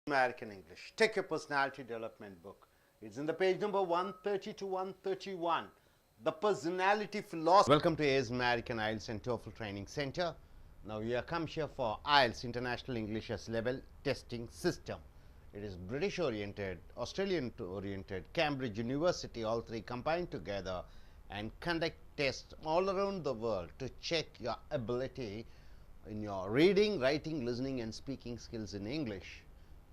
American English. Take your personality development book. It's in the page number 130 to 131. The personality philosophy. Welcome to AS American IELTS and TOEFL Training Center. Now we have come here for IELTS International English as Level Testing System. It is British oriented, Australian oriented, Cambridge University, all three combined together and conduct tests all around the world to check your ability in your reading, writing, listening and speaking skills in English.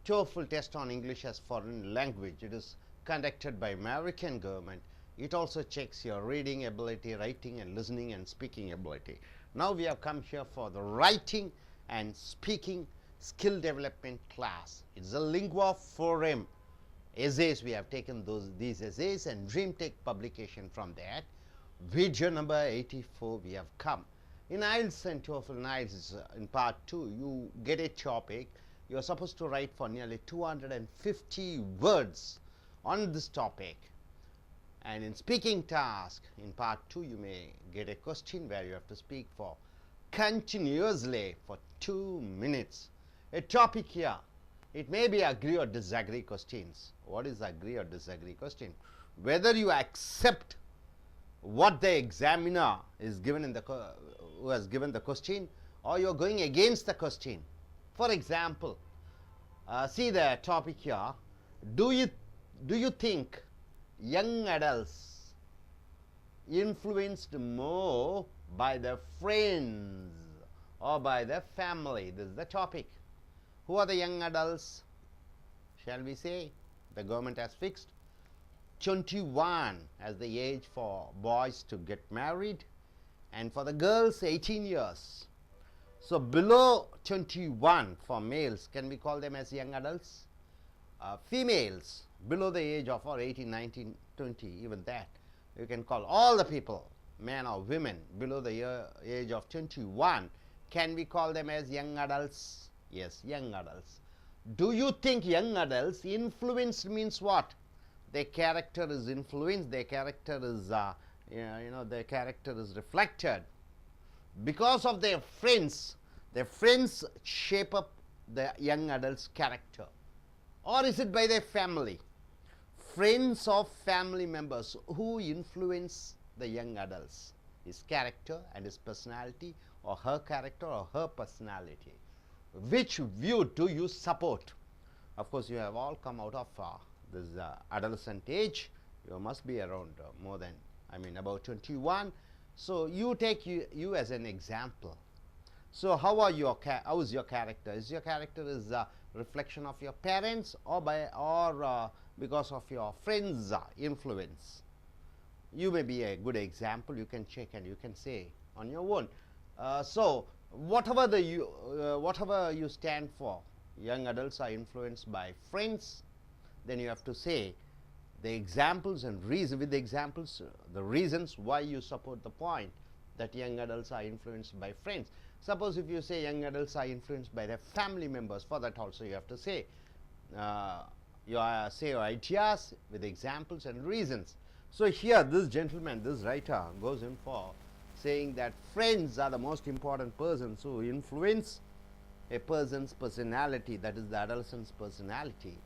TOEFL test on English as foreign language. It is conducted by American government. It also checks your reading ability, writing and listening and speaking ability. Now we have come here for the writing and speaking skill development class. It's a lingua forum. Essays, we have taken these essays and DreamTech publication from that. Video number 84 we have come. In IELTS and TOEFL, in IELTS in part 2, you get a topic. You are supposed to write for nearly 250 words on this topic. And in speaking task, in part 2, you may get a question where you have to speak for continuously for 2 minutes. A topic here, it may be agree or disagree questions. What is agree or disagree question? Whether you accept what the examiner is given in the who has given the question, or you are going against the question. For example, see the topic here. Do you think young adults influenced more by their friends or by their family? This is the topic. Who are the young adults? Shall we say the government has fixed 21 as the age for boys to get married, and for the girls 18 years. So below 21 for males, can we call them as young adults? Females below the age of 18, 19, 20, even that, you can call all the people, men or women, below the age of 21. Can we call them as young adults? Yes, young adults. Do you think young adults influenced means what? Their character is influenced, their character is, their character is reflected because of their friends. Their friends shape up the young adult's character. Or is it by their family? Friends or family members who influence the young adults, his character and his personality, or her character or her personality. Which view do you support? Of course, you have all come out of this adolescent age. You must be around more than, about 21. So you take you as an example. So how is your character? Is your character is a reflection of your parents or because of your friends' influence? You may be a good example. You can check and you can say on your own. So whatever you stand for, young adults are influenced by friends. Then you have to say the examples and reason with the examples, the reasons why you support the point that young adults are influenced by friends. Suppose if you say young adults are influenced by their family members, for that also you have to say your ideas with examples and reasons. So here this gentleman, this writer goes in for saying that friends are the most important persons who influence a person's personality, that is the adolescent's personality,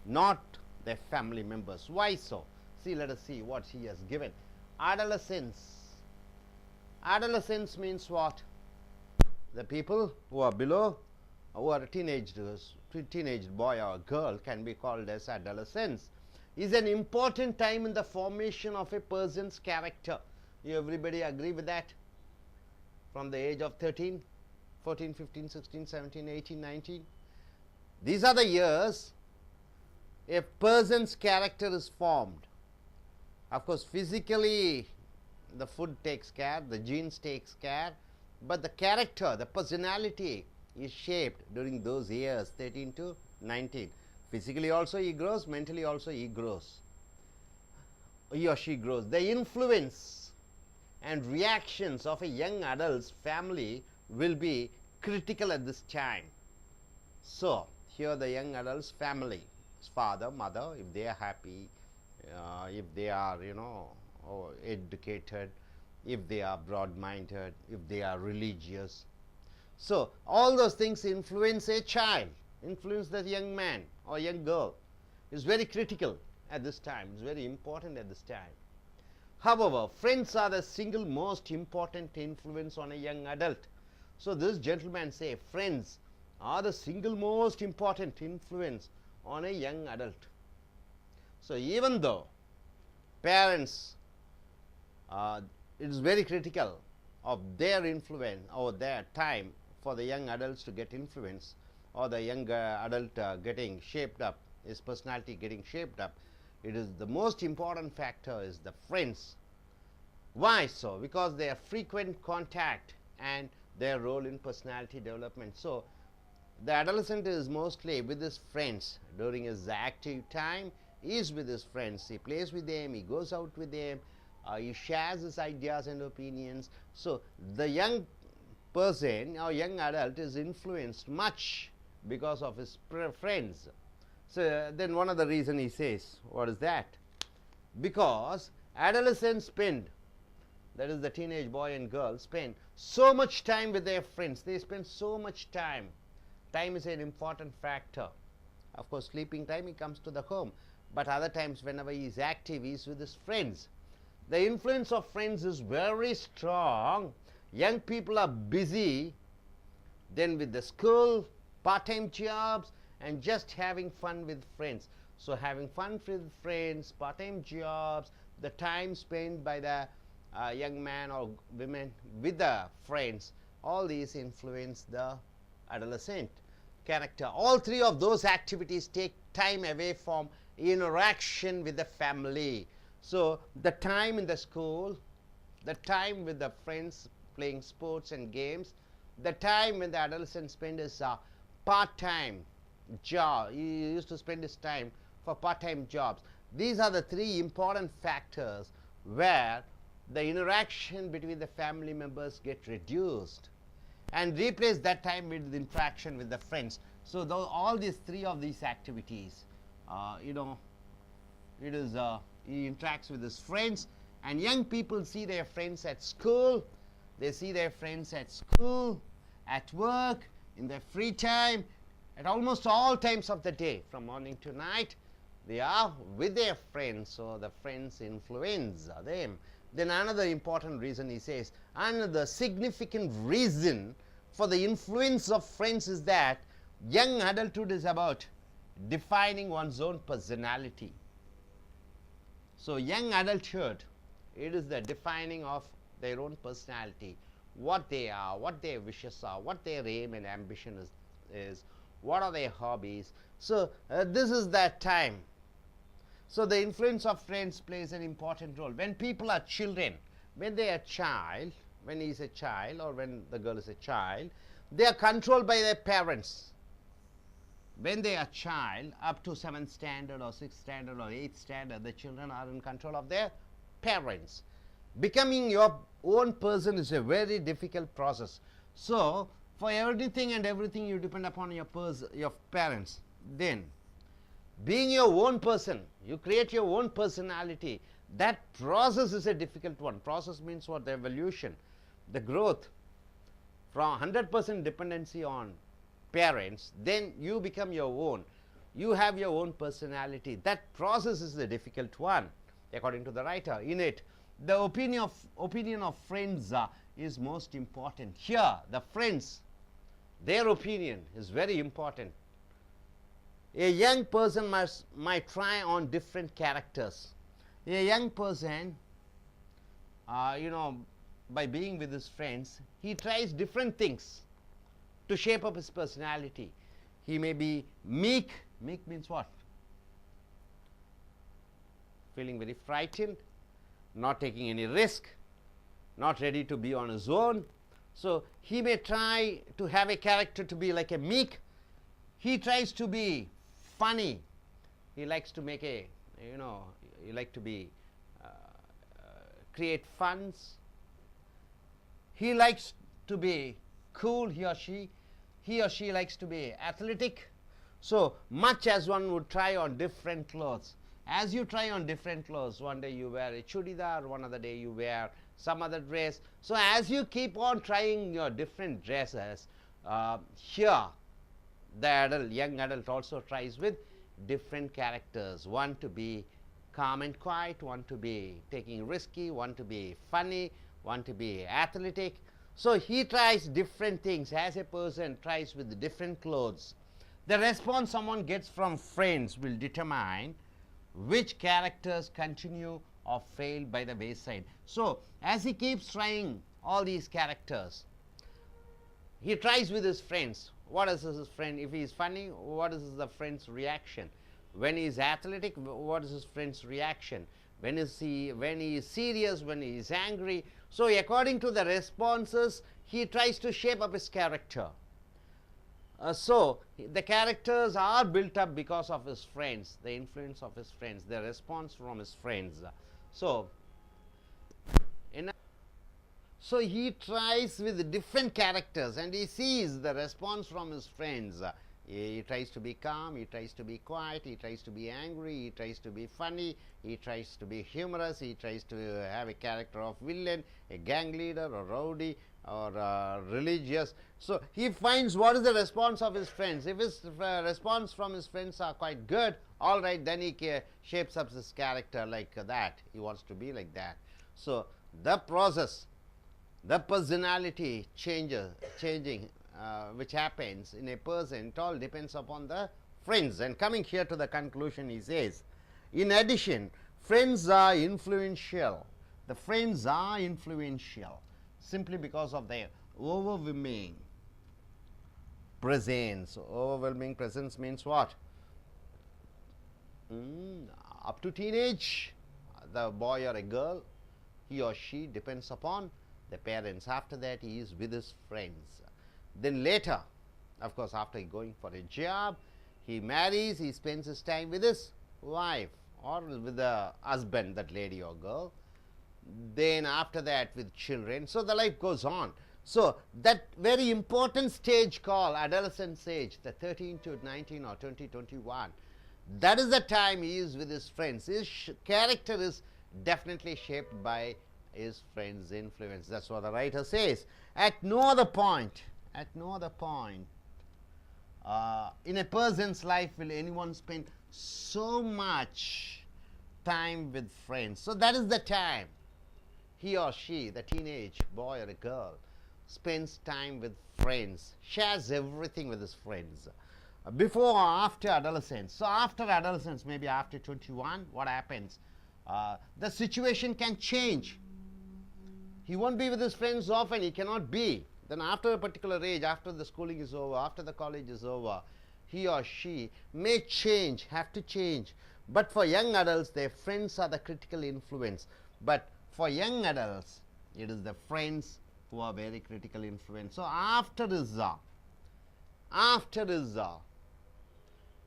not their family members. Why so? See, let us see what he has given. Adolescence. Adolescence means what? The people who are below, who are teenage boy or girl can be called as adolescents. Is an important time in the formation of a person's character. You everybody agree with that? From the age of 13, 14, 15, 16, 17, 18, 19. These are the years a person's character is formed. Of course, physically the food takes care, the genes takes care, but the character, the personality is shaped during those years, 13 to 19. Physically also he grows, mentally also he grows. He or she grows. The influence and reactions of a young adult's family will be critical at this time. So here the young adult's family, his father, mother, if they are happy, if they are educated, if they are broad-minded, if they are religious. So all those things influence a child. influence the young man or young girl is very critical at this time. It's very important at this time. However, friends are the single most important influence on a young adult. So this gentleman say friends are the single most important influence on a young adult. So even though parents, it is very critical of their influence or their time for the young adults to get influence, or the young adult getting shaped up, his personality getting shaped up, it is the most important factor is the friends. Why so? Because their frequent contact and their role in personality development. So the adolescent is mostly with his friends during his active time. He is with his friends, he plays with them, he goes out with them, he shares his ideas and opinions. So the young person or young adult is influenced much because of his friends. So then one of the reason he says, what is that? Because adolescents spend, that is the teenage boy and girl, spend so much time with their friends. They spend so much time. Time is an important factor. Of course, sleeping time, he comes to the home. But other times, whenever he is active, he is with his friends. The influence of friends is very strong. Young people are busy then with the school, part-time jobs, and just having fun with friends. So having fun with friends, part-time jobs, the time spent by the young man or women with the friends, all these influence the adolescent character. All three of those activities take time away from interaction with the family. So the time in the school, the time with the friends playing sports and games, the time when the adolescent spends his part-time job, he used to spend his time for part-time jobs. These are the three important factors where the interaction between the family members get reduced and replace that time with the interaction with the friends. So all these three of these activities, it is he interacts with his friends, and young people see their friends at school, they see their friends at school, at work, in their free time, at almost all times of the day, from morning to night, they are with their friends, so the friends influence them. Then another important reason, he says, another significant reason for the influence of friends is that young adulthood is about defining one's own personality. So young adulthood, it is the defining of their own personality, what they are, what their wishes are, what their aim and ambition is, what are their hobbies. So this is that time. So the influence of friends plays an important role. When people are children, when they are child, when he is a child or when the girl is a child, they are controlled by their parents. When they are child, up to 7th standard or 6th standard or 8th standard, the children are in control of their parents. Becoming your own person is a very difficult process. So for everything and everything you depend upon your parents. Then being your own person, you create your own personality. That process is a difficult one. Process means what? The evolution, the growth. From 100% dependency on parents, then you become your own. You have your own personality. That process is the difficult one, according to the writer. In it, the opinion of friends is most important. Here, the friends, their opinion is very important. A young person might try on different characters. A young person, by being with his friends, he tries different things to shape up his personality. He may be meek. Meek means what? Feeling very frightened, not taking any risk, not ready to be on his own. So he may try to have a character to be like a meek. He tries to be funny. He likes to make he like to be create funs. He likes to be cool, he or she likes to be athletic. So much as one would try on different clothes. As you try on different clothes, one day you wear a chudidar, one other day you wear some other dress. So as you keep on trying your different dresses, here the young adult also tries with different characters. One to be calm and quiet, one to be taking risky, one to be funny, one to be athletic. So he tries different things as a person tries with different clothes. The response someone gets from friends will determine which characters continue or fail by the wayside. So as he keeps trying all these characters, he tries with his friends. What is his friend? If he is funny, what is the friend's reaction? When he is athletic, what is his friend's reaction? When he is serious, when he is angry. So according to the responses, he tries to shape up his character. So the characters are built up because of his friends, the influence of his friends, the response from his friends. So so he tries with different characters and he sees the response from his friends. He tries to be calm, he tries to be quiet, he tries to be angry, he tries to be funny, he tries to be humorous, he tries to have a character of villain, a gang leader or rowdy or religious. So he finds what is the response of his friends. If his response from his friends are quite good, all right, then he shapes up his character like that. He wants to be like that. So the process, the personality changing which happens in a person, it all depends upon the friends. And coming here to the conclusion, he says, in addition, friends are influential. The friends are influential simply because of their overwhelming presence. Overwhelming presence means what? Up to teenage, the boy or a girl, he or she depends upon the parents. After that, he is with his friends. Then later, of course, after going for a job, he marries, he spends his time with his wife or with the husband, that lady or girl. Then after that with children. So the life goes on. So that very important stage called adolescent stage, the 13 to 19 or 20, 21, that is the time he is with his friends. His character is definitely shaped by his friends' influence. That's what the writer says. At no other point in a person's life will anyone spend so much time with friends. So that is the time he or she, the teenage boy or a girl, spends time with friends, shares everything with his friends. Before or after adolescence. So after adolescence, maybe after 21, what happens? The situation can change. He won't be with his friends often, he cannot be. Then after a particular age, after the schooling is over, after the college is over, he or she may change, have to change. But for young adults, their friends are the critical influence. But for young adults, it is the friends who are very critical influence. So after his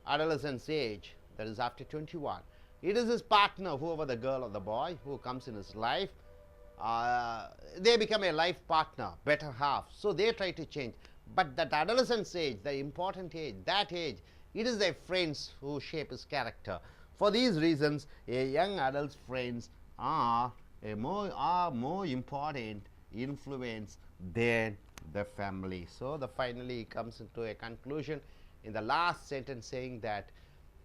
adolescence age, that is after 21, it is his partner, whoever the girl or the boy who comes in his life. They become a life partner, better half. So they try to change. But that adolescence age, the important age, that age, it is their friends who shape his character. For these reasons, a young adult's friends are more important influence than the family. So finally he comes into a conclusion in the last sentence saying that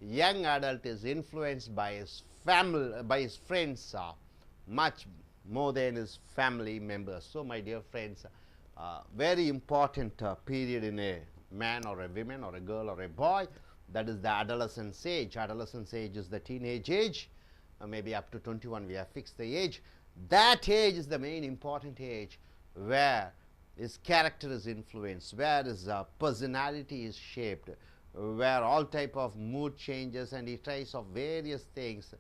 young adult is influenced by his family, by his friends much more than his family members. So my dear friends, very important period in a man or a woman or a girl or a boy, that is the adolescence age. Adolescence age is the teenage age, maybe up to 21 we have fixed the age. That age is the main important age where his character is influenced, where his personality is shaped, where all type of mood changes and he tries of various things.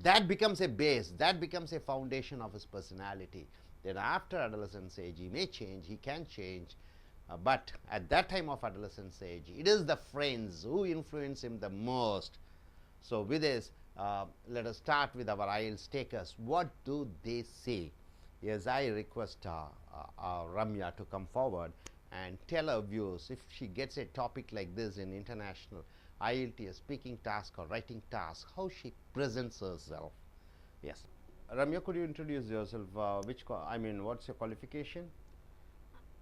That becomes a base, that becomes a foundation of his personality. Then after adolescence age, he may change, he can change, but at that time of adolescence age, it is the friends who influence him the most. So with this, let us start with our IELTS takers. What do they say? Yes, I request Ramya to come forward and tell her views if she gets a topic like this in international I.E.L.T.S speaking task or writing task, how she presents herself. Yes. Ramya, could you introduce yourself? What's your qualification?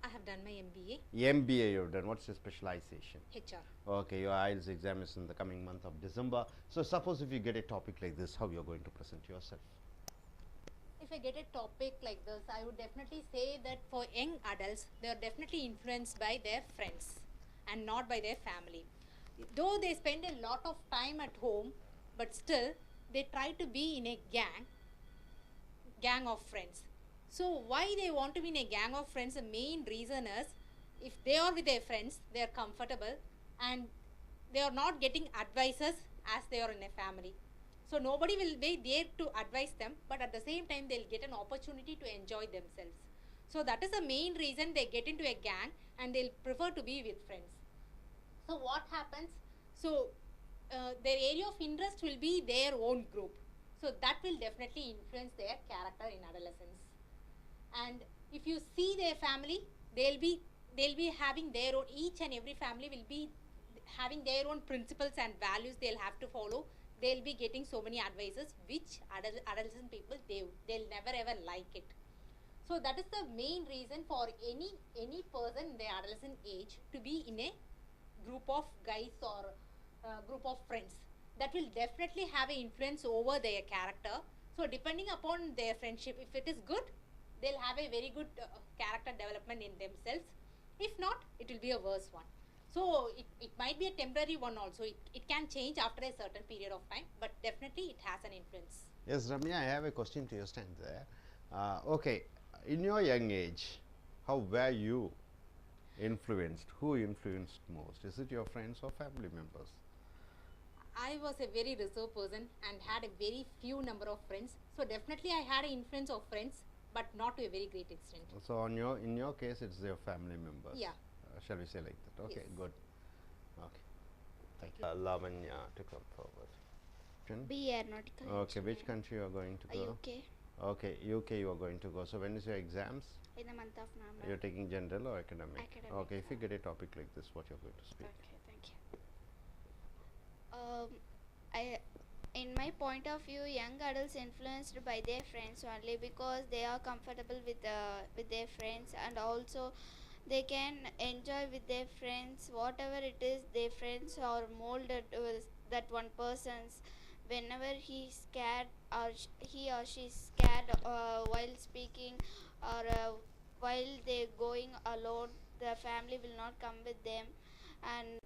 I have done my MBA, MBA you've done. What's your specialization? HR. Okay, your IELTS exam is in the coming month of December. So suppose if you get a topic like this, how you're going to present yourself? If I get a topic like this, I would definitely say that for young adults, they are definitely influenced by their friends and not by their family. Though they spend a lot of time at home, but still they try to be in a gang of friends. So why they want to be in a gang of friends, the main reason is if they are with their friends, they are comfortable and they are not getting advices as they are in a family. So nobody will be there to advise them, but at the same time they'll get an opportunity to enjoy themselves. So that is the main reason they get into a gang and they'll prefer to be with friends. So what happens? So their area of interest will be their own group. So that will definitely influence their character in adolescence. And if you see their family, they'll be having their own, each and every family will be having their own principles and values they'll have to follow. They'll be getting so many advices which adolescent people they'll never ever like it. So that is the main reason for any person in the adolescent age to be in a group of guys or group of friends. That will definitely have an influence over their character. So depending upon their friendship, if it is good, they'll have a very good character development in themselves. If not, it will be a worse one. So it might be a temporary one also. It can change after a certain period of time, but definitely it has an influence. Yes, Ramya, I have a question to your stand there. Okay, in your young age, how were you influenced? Who influenced most? Is it your friends or family members? I was a very reserved person and had a very few number of friends. So definitely I had an influence of friends, but not to a very great extent. So in your case, it's your family members. Yeah. Shall we say like that? Okay, Yes. good. Okay, thank you. Lavanya to come forward. B aeronautical. Okay, which country you are going to go? UK Okay, UK you are going to go. So when is your exams? in the month of November. You're taking general or academic? Academic. Okay, if you get a topic like this, what you're going to speak? Okay, thank you. I, in my point of view, young adults influenced by their friends only because they are comfortable with their friends, and also they can enjoy with their friends whatever it is. Their friends are molded with that one person's. Whenever he's scared or he or she's scared while speaking or while they're going alone, the family will not come with them, and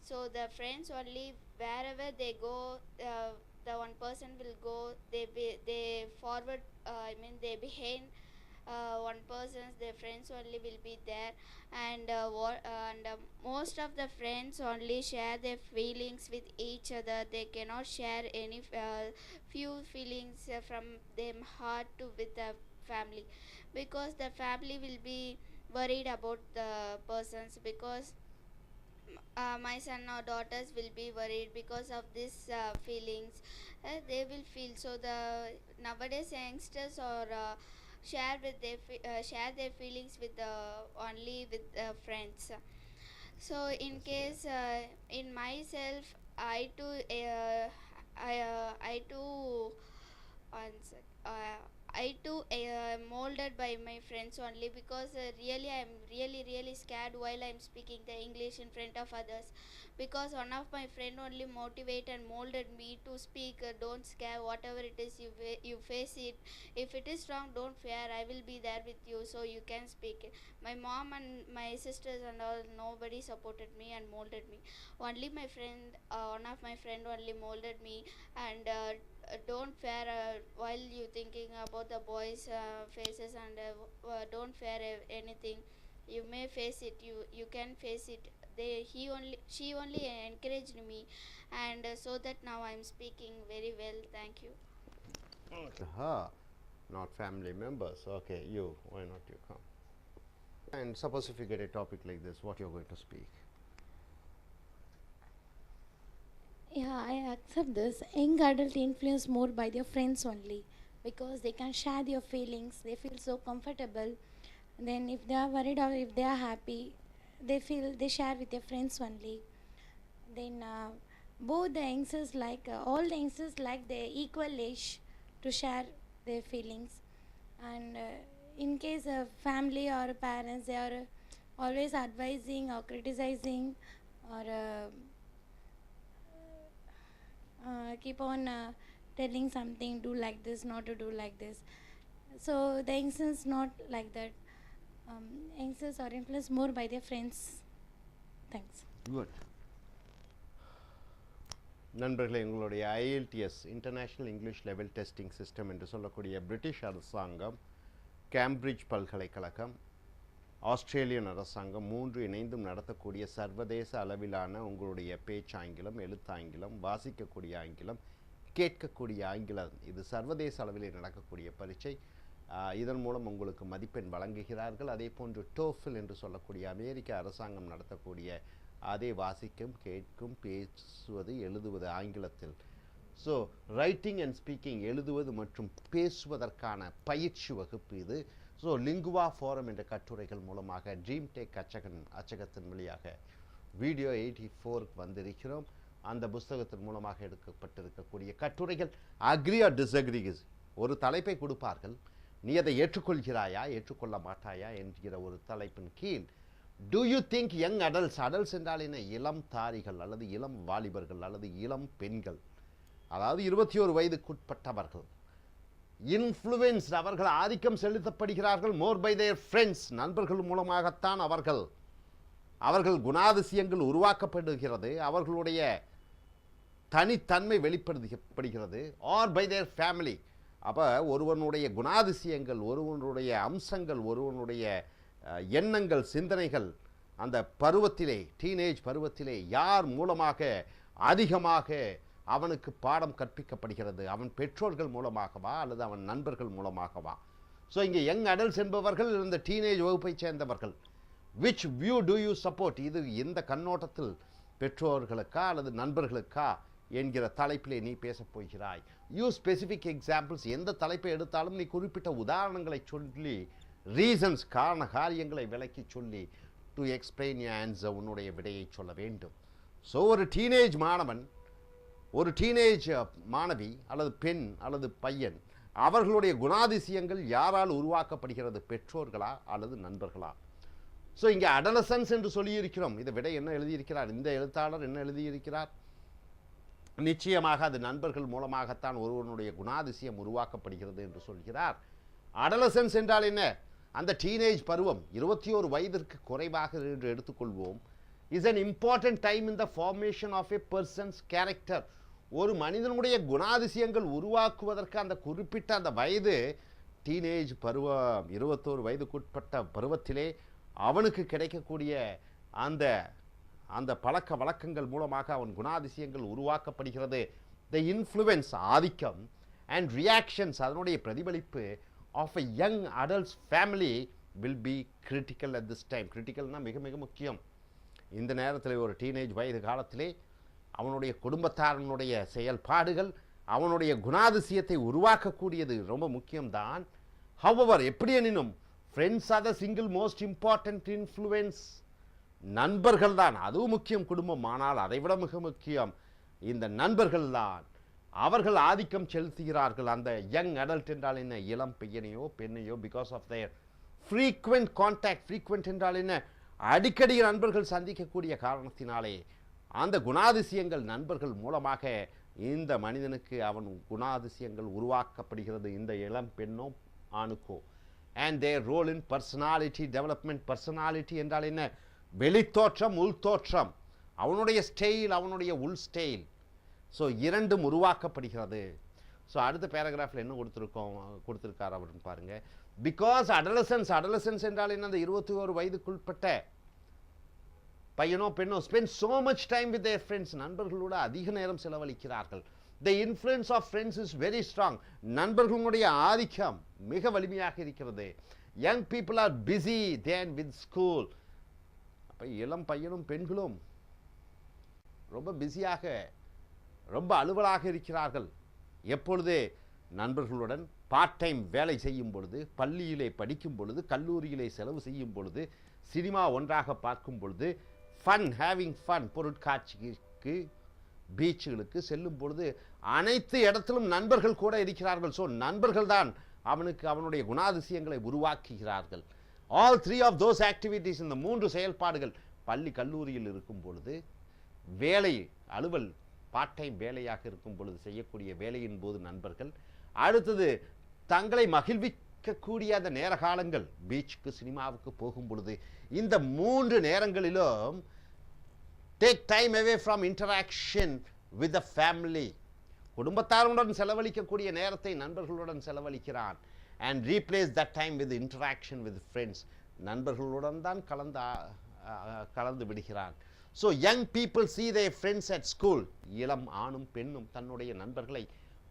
so the friends only wherever they go, the one person will go. They forward. They behind one person's, their friends only will be there, and most of the friends only share their feelings with each other. They cannot share any few feelings from them heart to with the family, because the family will be worried about the persons, because my son or daughters will be worried because of this feelings. They will feel so. The nowadays youngsters or share their feelings with only with friends. So in case in myself, I too one sec. I too molded by my friends only, because really I am really scared while I am speaking the English in front of others, because one of my friend only motivate and molded me to speak. Don't scare, whatever it is you face it. If it is wrong, don't fear. I will be there with you, so you can speak it. My mom and my sisters and all, nobody supported me and molded me. Only my friend, one of my friend only molded me, and don't fear while you thinking about the boys faces, and don't fear anything. You may face it, you can face it. She only encouraged me, and so that now I'm speaking very well. Thank you. Aha, not family members. Okay, you, why not you come? And suppose if you get a topic like this, what you're going to speak? Yeah, I accept this. Young adult influenced more by their friends only, because they can share their feelings. They feel so comfortable. And then if they are worried or if they are happy, they share with their friends only. Then both the youngsters all the youngsters like the equal age to share their feelings, and in case of family or parents, they are always advising or criticizing or keep on telling something, do like this, not to do like this. So the youngsters not like that. Youngsters are influenced more by their friends. Thanks. Good. நண்பர்களே, உங்களுடைய IELTS international English level testing system என்று சொல்லக்கூடிய British அரசாங்கம், Cambridge பல்கலைக்கழகம், Australian அரசாங்கம் மூன்று இணைந்தும் நடத்தக்கூடிய சர்வதேச அளவிலான உங்களுடைய பேச்சாங்கிலம், எழுத்தாங்கிலம், வாசிக்கக்கூடிய ஆங்கிலம், கேட்கக்கூடிய ஆங்கிலம், இது சர்வதேச அளவிலே நடக்கக்கூடிய பரீட்சை. இதன் மூலம் உங்களுக்கு மதிப்பெண் வழங்குகிறார்கள். அதே போன்று TOEFL என்று சொல்லக்கூடிய அமெரிக்க அரசாங்கம் நடத்தக்கூடிய அதே வாசிக்கும், கேட்கும், பேசுவது, எழுதுவது ஆங்கிலத்தில். ஸோ ரைட்டிங் அண்ட் ஸ்பீக்கிங், எழுதுவது மற்றும் பேசுவதற்கான பயிற்சி வகுப்பு இது. ஸோ லிங்குவா ஃபோரம் என்ற கட்டுரைகள் மூலமாக ட்ரீம் டேக் அச்சகத்தின் வழியாக வீடியோ 84க்கு வந்திருக்கிறோம். அந்த புஸ்தகத்தின் மூலமாக எடுக்கப்பட்டிருக்கக்கூடிய கட்டுரைகள் அக்ரி ஆர் டிஸ்அக்ரிஸ், ஒரு தலைப்பை கொடுப்பார்கள், நீ அதை ஏற்றுக்கொள்கிறாயா ஏற்றுக்கொள்ள மாட்டாயா என்கிற ஒரு தலைப்பின் கீழ் Do you think young adults, adults என்றால் என்ன, இளம் தாரிகள் அல்லது இளம் வாலிபர்கள் அல்லது இளம் பெண்கள், அதாவது 21 வயதுக்குட்பட்டவர்கள், இன்ஃப்ளூயன்ஸ், அவர்கள் ஆதிக்கம் செலுத்தப்படுகிறார்கள் மோர் பை தேர் ஃப்ரெண்ட்ஸ், நண்பர்கள் மூலமாகத்தான் அவர்கள் குணாதிசயங்கள் உருவாக்கப்படுகிறது, அவர்களுடைய தனித்தன்மை வெளிப்படுத்தப்படுகிறது, ஆர் பை தேர் ஃபேமிலி. அப்போ ஒருவனுடைய குணாதிசயங்கள், ஒருவனுடைய அம்சங்கள், ஒருவனுடைய எண்ணங்கள், சிந்தனைகள் அந்த பருவத்திலே, டீனேஜ் பருவத்திலே யார் மூலமாக அதிகமாக அவனுக்கு பாடம் கற்பிக்கப்படுகிறது, அவன் பெற்றோர்கள் மூலமாகவா அல்லது அவன் நண்பர்கள் மூலமாகவா? ஸோ இங்கே யங் அடல்ட்ஸ் என்பவர்கள் இந்த டீனேஜ் வகுப்பை சேர்ந்தவர்கள். Which view do you support, இது எந்த கண்ணோட்டத்தில், பெற்றோர்களுக்கா அல்லது நண்பர்களுக்கா என்கிற தலைப்பிலே நீ பேசப் போகிறாய். யூ ஸ்பெசிஃபிக் எக்ஸாம்பிள்ஸ், எந்த தலைப்பை எடுத்தாலும் நீ குறிப்பிட்ட உதாரணங்களை சொல்லி, ரீசன்ஸ், காரண காரியங்களை விளக்கி சொல்லி, டு எக்ஸ்பிளைன் யூ ஆன்சர், உன்னுடைய விடையை சொல்ல வேண்டும். ஸோ ஒரு டீனேஜ் மாணவன், ஒரு டீனேஜ் மாணவி அல்லது பெண் அல்லது பையன், அவர்களுடைய குணாதிசயங்கள் யாரால் உருவாக்கப்படுகிறது, பெற்றோர்களா அல்லது நண்பர்களா? ஸோ இங்கே அடலசன்ஸ் என்று சொல்லியிருக்கிறோம். இதை விட என்ன எழுதியிருக்கிறார் இந்த எழுத்தாளர், என்ன எழுதியிருக்கிறார்? நிச்சயமாக அது நண்பர்கள் மூலமாகத்தான் ஒருவனுடைய குணாதிசயம் உருவாக்கப்படுகிறது என்று சொல்கிறார். அடலசன்ஸ் என்றால் என்ன? அந்த டீனேஜ் பருவம், 21 வயதிற்கு குறைவாக என்று எடுத்துக்கொள்வோம், is an important time in the formation of a person's character. ஒரு மனிதனுடைய குணாதிசயங்கள் உருவாக்குவதற்கு அந்த குறிப்பிட்ட அந்த வயது, டீனேஜ் பருவம், 21 வயதுக்குட்பட்ட பருவத்திலே அவனுக்கு கிடைக்கக்கூடிய அந்த பழக்க வழக்கங்கள் மூலமாக அவன் குணாதிசயங்கள் உருவாக்கப்படுகிறது. த இன்ஃப்ளூயன்ஸ், ஆதிக்கம், அண்ட் ரியாக்ஷன்ஸ், அதனுடைய பிரதிபலிப்பு of a young adult's family will be critical at this time. கிரிட்டிக்கல்னா மிக மிக முக்கியம். இந்த நேரத்தில் ஒரு டீனேஜ் வயது காலத்திலே அவனுடைய குடும்பத்தாரனுடைய செயல்பாடுகள் அவனுடைய குணாதிசயத்தை உருவாக்கக்கூடியது ரொம்ப முக்கியம்தான். however, எப்படி எனினும் friends R the single most important influence, நண்பர்கள் தான், அதுவும் முக்கியம் குடும்பம், ஆனால் அதைவிட மிக முக்கியம் இந்த நண்பர்கள் தான். அவர்கள் ஆதிக்கம் செலுத்துகிறார்கள் அந்த யங் அடல்ட் என்றால் என்ன, இளம் பையனையோ பெண்ணையோ, because of their frequent contact. Frequent என்றால் என்ன, அடிக்கடி நண்பர்கள் சந்திக்கக்கூடிய காரணத்தினாலே அந்த குணாதிசயங்கள் நண்பர்கள் மூலமாக இந்த மனிதனுக்கு அவன் குணாதிசயங்கள் உருவாக்கப்படுகிறது, இந்த இளம் பெண்ணோ ஆணுக்கோ. And their role in personality development. Personality என்றால் என்ன, வெளித்தோற்றம், உள்தோற்றம், அவனுடைய ஸ்டைல், அவனுடைய உள் ஸ்டைல். ஸோ இரண்டும் உருவாக்கப்படுகிறது. ஸோ அடுத்த பேராகிராஃபில் என்ன கொடுத்துருக்கார் அப்படின்னு பாருங்கள். பிகாஸ் அடலசன்ஸ் என்றால் என்ன, அந்த 21 வயதுக்குட்பட்ட பையனோ பெண்ணோ spend so much time with their friends, நண்பர்களோடு அதிக நேரம் செலவழிக்கிறார்கள். the influence of friends is very strong. நண்பர்களுடைய ஆதிக்கம் மிக வலிமையாக இருக்கிறது. young people are busy than with school. அப்போ இளம் பையனும் பெண்களும் ரொம்ப பிஸியாக, ரொம்ப அலுவலாக இருக்கிறார்கள். எப்பொழுது நண்பர்களுடன் பார்ட் டைம் வேலை செய்யும் பொழுது, பள்ளியிலே படிக்கும் பொழுது, கல்லூரியிலே செலவு செய்யும் பொழுது, சினிமா ஒன்றாக பார்க்கும் பொழுது, ஹேவிங் ஃபன், பொருட்காட்சிக்கு, பீச்சுகளுக்கு செல்லும் பொழுது, அனைத்து இடத்திலும் நண்பர்கள் கூட இருக்கிறார்கள். ஸோ நண்பர்கள் தான் அவனுக்கு அவனுடைய குணாதிசயங்களை உருவாக்குகிறார்கள். All three of those activities, இந்த 3 செயல்பாடுகள் பள்ளி கல்லூரியில் இருக்கும் பொழுது, வேலை அலுவல் பார்ட் டைம் வேலையாக இருக்கும் பொழுது செய்யக்கூடிய வேலையின் போது நண்பர்கள், அடுத்தது தங்களை மகிழ்விக்கக்கூடிய அந்த நேர காலங்கள், பீச்சுக்கு சினிமாவுக்கு போகும் பொழுது, இந்த 3 நேரங்களிலும் take time away from interaction with the family, குடும்பத்தாருடன் செலவழிக்கக்கூடிய நேரத்தை நண்பர்களுடன் செலவழிக்கிறான். and replace that time with interaction with friends, நண்பர்களுடன் தான் கலந்து விடுகிறான். so young people see their friends at school, இளம் ஆணும் பெண்ணும் தன்னுடைய நண்பர்களை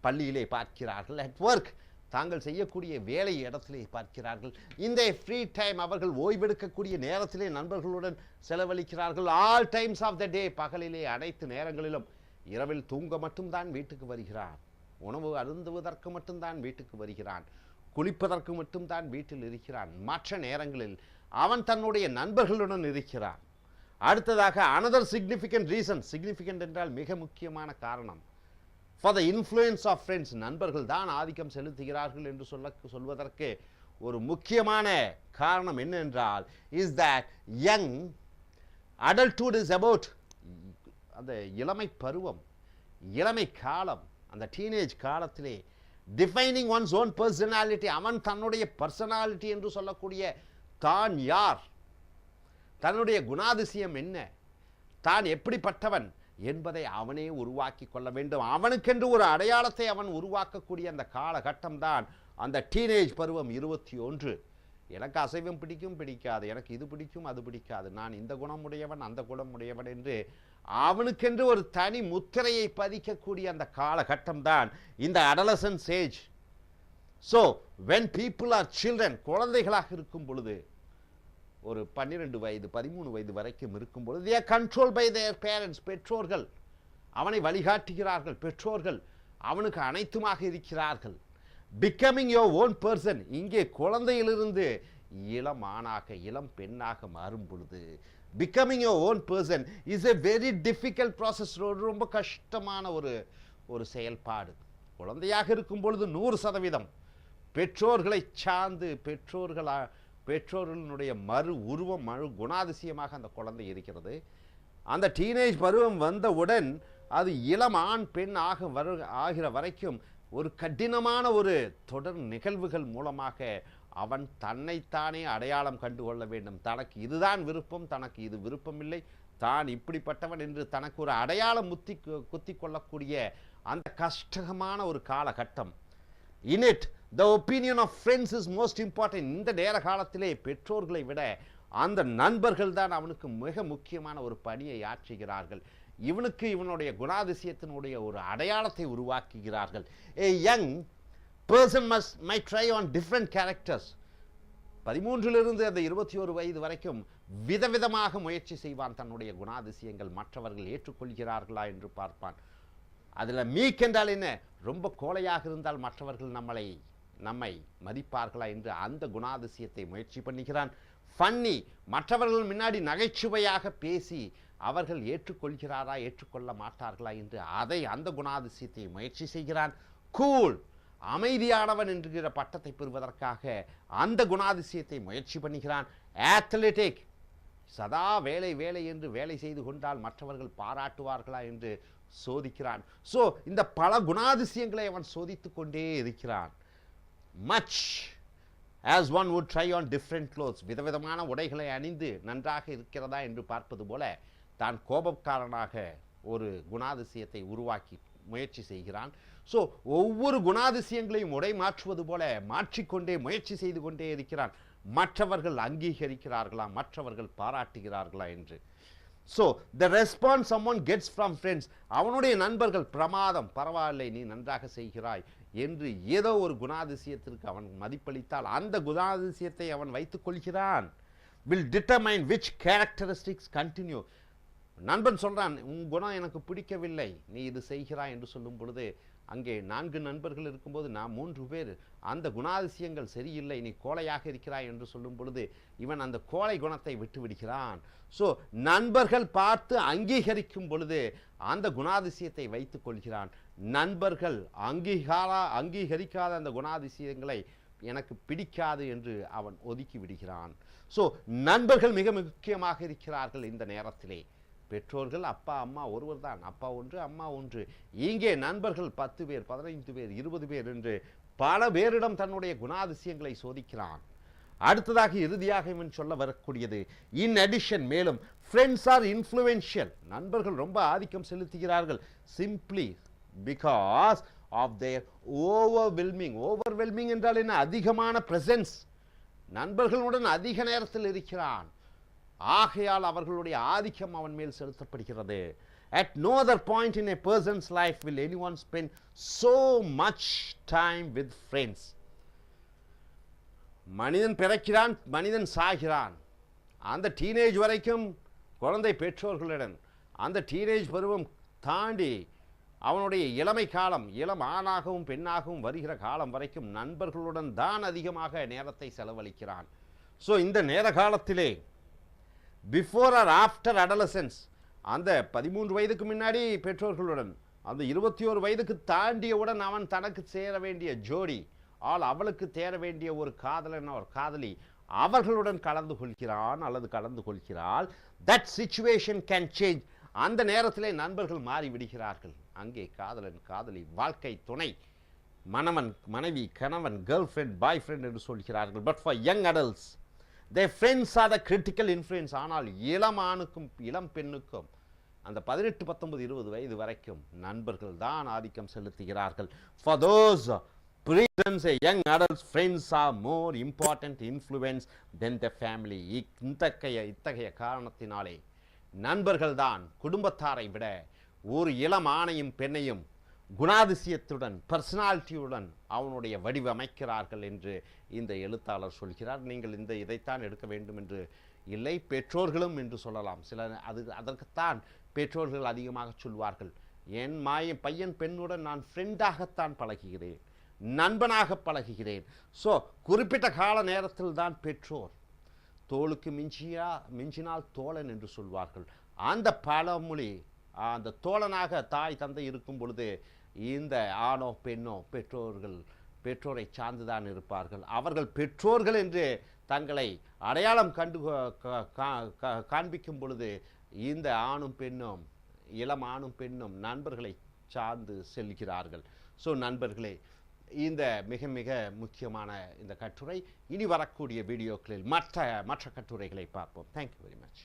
பள்ளியிலே பார்க்கிறார்கள். at work, தாங்கள் செய்யக்கூடிய வேலை இடத்திலே பார்க்கிறார்கள். இந்த ஃப்ரீ டைம், அவர்கள் ஓய்வெடுக்கக்கூடிய நேரத்திலே நண்பர்களுடன் செலவழிக்கிறார்கள். ஆல் டைம்ஸ் ஆஃப் த டே, பகலிலே அனைத்து நேரங்களிலும். இரவில் தூங்க மட்டும்தான் வீட்டுக்கு வருகிறான், உணவு அருந்துவதற்கு மட்டும்தான் வீட்டுக்கு வருகிறான், குளிப்பதற்கு மட்டும்தான் வீட்டில் இருக்கிறான். மற்ற நேரங்களில் அவன் தன்னுடைய நண்பர்களுடன் இருக்கிறான். அடுத்ததாக another significant reason, significant என்றால் மிக முக்கியமான காரணம், for the influence of friends, நண்பர்கள் தான் ஆதிக்கம் செலுத்துகிறார்கள் என்று சொல்வதற்கு ஒரு முக்கியமான காரணம் என்னவென்றால், is that young adulthood is about, அந்த இளமை பருவம், இளமை காலம், அந்த டீனேஜ் காலத்திலே டிஃபைனிங் ஒன்ஸ் ஓன் பர்சனாலிட்டி, அவன் தன்னுடைய பர்சனாலிட்டி என்று சொல்லக்கூடிய தான் யார், தன்னுடைய குணாதிசயம் என்ன, தான் எப்படிப்பட்டவன் என்பதை அவனே உருவாக்கி கொள்ள வேண்டும். அவனுக்கென்று ஒரு அடையாளத்தை அவன் உருவாக்கக்கூடிய அந்த காலகட்டம் தான் அந்த டீனேஜ் பருவம். 21, எனக்கு அசைவம் பிடிக்கும் பிடிக்காது, எனக்கு இது பிடிக்கும் அது பிடிக்காது, நான் இந்த குணமுடையவன் அந்த குணமுடையவன் என்று அவனுக்கென்று ஒரு தனி முத்திரையை பதிக்கக்கூடிய அந்த காலகட்டம் தான் இந்த adolescence age. so when people are children, குழந்தைகளாக இருக்கும் பொழுது, ஒரு 12 வயது 13 வயது வரைக்கும் இருக்கும் பொழுது, they are controlled by their parents, பெற்றோர்கள் அவனை வழிகாட்டுகிறார்கள், பெற்றோர்கள் அவனுக்கு அனைத்துமாக இருக்கிறார்கள். becoming your own person, இங்கே குழந்தையிலிருந்து இளம் ஆணாக இளம் பெண்ணாக மாறும் பொழுது, becoming your own person is a very difficult process, ரொம்ப கஷ்டமான ஒரு செயல்பாடு. குழந்தையாக இருக்கும் பொழுது 100% பெற்றோர்களை சார்ந்து பெற்றோர்களுடைய மறு உருவம் மறு குணாதிசயமாக அந்த குழந்தை இருக்கிறது. அந்த டீனேஜ் பருவம் வந்தவுடன் அது இளம் ஆண் பெண் ஆகிற வரைக்கும் ஒரு கடினமான ஒரு தொடர் நிகழ்வுகள் மூலமாக அவன் தன்னைத்தானே அடையாளம் கண்டுகொள்ள வேண்டும். தனக்கு இதுதான் விருப்பம், தனக்கு இது விருப்பமில்லை, தான் இப்படிப்பட்டவன் என்று தனக்கு ஒரு அடையாளம் குத்தி கொள்ளக்கூடிய அந்த கஷ்டமான ஒரு காலகட்டம். in it the opinion of friends is most important. இந்த நேர காலத்திலே பெற்றோர்களை விட அந்த நண்பர்கள் தான் அவனுக்கு மிக முக்கியமான ஒரு பணியை ஆற்றுகிறார்கள். இவனுக்கு இவனுடைய குணாதிசயத்தினுடைய ஒரு அடையாளத்தை உருவாக்குகிறார்கள். a young person might try on different characters. 13 அந்த 21 வயது வரைக்கும் விதவிதமாக முயற்சி செய்வான். தன்னுடைய குணாதிசயங்கள் மற்றவர்கள் ஏற்றுக்கொள்கிறார்களா என்று பார்ப்பான். அதில் மீக் என்றால் என்ன, ரொம்ப கோழையாக இருந்தால் மற்றவர்கள் நம்மை மதிப்பார்களா என்று அந்த குணாதிசயத்தை முயற்சி பண்ணுகிறான். ஃபன்னி, மற்றவர்கள் முன்னாடி நகைச்சுவையாக பேசி அவர்கள் ஏற்றுக்கொள்கிறாரா ஏற்றுக்கொள்ள மாட்டார்களா என்று அந்த குணாதிசயத்தை முயற்சி செய்கிறான். கூல், அமைதியானவன் என்கிற பட்டத்தை பெறுவதற்காக அந்த குணாதிசயத்தை முயற்சி பண்ணுகிறான். ஆத்லெட்டிக், சதா வேலை வேலை என்று வேலை செய்து கொண்டால் மற்றவர்கள் பாராட்டுவார்களா என்று சோதிக்கிறான். ஸோ இந்த பல குணாதிசயங்களை அவன் சோதித்து கொண்டே இருக்கிறான். Much as one would try on different clothes, விதவிதமான உடைகளை அணிந்து நன்றாக இருக்கிறதா என்று பார்ப்பது போல தான் கோபக்காரனாக ஒரு குணாதிசயத்தை உருவாக்கி முயற்சி செய்கிறான். ஸோ ஒவ்வொரு குணாதிசயங்களையும் உடை மாற்றுவது போல மாற்றிக்கொண்டே முயற்சி செய்து கொண்டே இருக்கிறான். மற்றவர்கள் அங்கீகரிக்கிறார்களா, மற்றவர்கள் பாராட்டுகிறார்களா என்று. So the response someone gets from friends, அவனுடைய நண்பர்கள் பிரமாதம், பரவாயில்லை, நீ நன்றாக செய்கிறாய் என்று ஏதோ ஒரு குணாதிசயத்திற்கு அவன் மதிப்பளித்தால் அந்த குணாதிசயத்தை அவன் வைத்துக் கொள்கிறான். will determine which characteristics continue. நண்பன் சொல்றான், உன் குணம் எனக்கு பிடிக்கவில்லை, நீ இது செய்கிறாய் என்று சொல்லும் பொழுது, அங்கே 4 நண்பர்கள் இருக்கும்போது நான் 3 பேர் அந்த குணாதிசயங்கள் சரியில்லை, நீ கோழையாக இருக்கிறாய் என்று சொல்லும் பொழுது இவன் அந்த கோழை குணத்தை விட்டு விடுகிறான். ஸோ நண்பர்கள் பார்த்து அங்கீகரிக்கும் பொழுது அந்த குணாதிசயத்தை வைத்துக் கொள்கிறான். நண்பர்கள் அங்கீகரிக்காத அந்த குணாதிசயங்களை எனக்கு பிடிக்காது என்று அவன் ஒதுக்கி விடுகிறான். ஸோ நண்பர்கள் மிக முக்கியமாக இருக்கிறார்கள் இந்த நேரத்திலே. பெற்றோர்கள் அப்பா அம்மா ஒருவர் தான், அப்பா ஒன்று அம்மா ஒன்று. இங்கே நண்பர்கள் 10 பேர் 15 பேர் 20 பேர் என்று பல பேரிடம் தன்னுடைய குணாதிசயங்களை சோதிக்கிறான். அடுத்ததாக இறுதியாக இவன் சொல்ல வரக்கூடியது இன் அடிஷன், மேலும் ஃப்ரெண்ட்ஸ் ஆர் இன்ஃப்ளூயன்ஷியல், நண்பர்கள் ரொம்ப ஆதிக்கம் செலுத்துகிறார்கள். Simply because of their overwhelming என்றால் என்ன, அதிகமான பிரசன்ஸ், நண்பர்களுடன் அதிக நேரத்தில் இருக்கிறான். ஆகையால் அவர்களுடைய ஆதிக்கம் அவன் மேல் செலுத்தப்படுகிறது. At no other point in a person's life will anyone spend so much time with friends. மனிதன் பிறக்கிறான், மனிதன் சாகிறான். அந்த டீனேஜ் வரைக்கும் குழந்தை பெற்றோர்களுடன், அந்த டீனேஜ் பருவம் தாண்டி அவனுடைய இளமை காலம், இளம் ஆணாகவும் பெண்ணாகவும் வருகிற காலம் வரைக்கும் நண்பர்களுடன் தான் அதிகமாக நேரத்தை செலவழிக்கிறான். ஸோ இந்த நேர காலத்திலே பிஃபோர் ஆர் ஆஃப்டர் அடலசன்ஸ், அந்த 13 வயதுக்கு முன்னாடி பெற்றோர்களுடன், அந்த 21 வயதுக்கு தாண்டியவுடன் அவன் தனக்கு சேர வேண்டிய ஜோடி, அவளுக்கு தேர வேண்டிய ஒரு காதலன் ஒரு காதலி, அவர்களுடன் கலந்து கொள்கிறான் அல்லது கலந்து கொள்கிறாள். That situation can change. அந்த நேரத்திலே நண்பர்கள் மாறிவிடுகிறார்கள். அங்கே காதலன் காதலி, வாழ்க்கை துணை, மணவன் மனைவி, கணவன், கேர்ள் ஃப்ரெண்ட், பாய் ஃப்ரெண்ட் என்று சொல்கிறார்கள். But for young adults their friends are the critical influence. ஆனால் இளம் ஆணுக்கும் இளம் பெண்ணுக்கும் அந்த 18 19 20 வயது வரைக்கும் நண்பர்கள் தான் ஆதிக்கம் செலுத்துகிறார்கள். For those reasons a young adult's friends are more important influence than the family. இத்தகைய காரணத்தினாலே நண்பர்கள் தான் குடும்பத்தாரை விட ஒரு இளம் ஆணையும் பெண்ணையும் குணாதிசயத்துடன், பர்சனாலிட்டியுடன் அவனுடைய வடிவமைக்கிறார்கள் என்று இந்த எழுத்தாளர் சொல்கிறார். நீங்கள் இதைத்தான் எடுக்க வேண்டும் என்று இல்லை, பெற்றோர்களும் என்று சொல்லலாம். அதற்குத்தான் பெற்றோர்கள் அதிகமாக சொல்வார்கள். என் பையன் பெண்ணுடன் நான் ஃப்ரெண்டாகத்தான் பழகுகிறேன், நண்பனாக பழகுகிறேன். ஸோ குறிப்பிட்ட கால நேரத்தில் தான் பெற்றோர் தோளுக்கு மிஞ்சினால் தோழன் என்று சொல்வார்கள். அந்த பழமொழி, அந்த தோழனாக தாய் தந்தை இருக்கும் பொழுது இந்த ஆணோ பெண்ணோ பெற்றோரை சார்ந்துதான் இருப்பார்கள். அவர்கள் பெற்றோர்கள் என்று தங்களை அடையாளம் காண்பிக்கும் பொழுது இந்த ஆணும் பெண்ணும், இளம் ஆணும் பெண்ணும் நண்பர்களை சார்ந்து செல்கிறார்கள். ஸோ நண்பர்களே, இந்த மிக மிக முக்கியமான இந்த கட்டுரை. இனி வரக்கூடிய வீடியோக்களில் மற்ற கட்டுரைகளை பார்ப்போம். Thank you very much.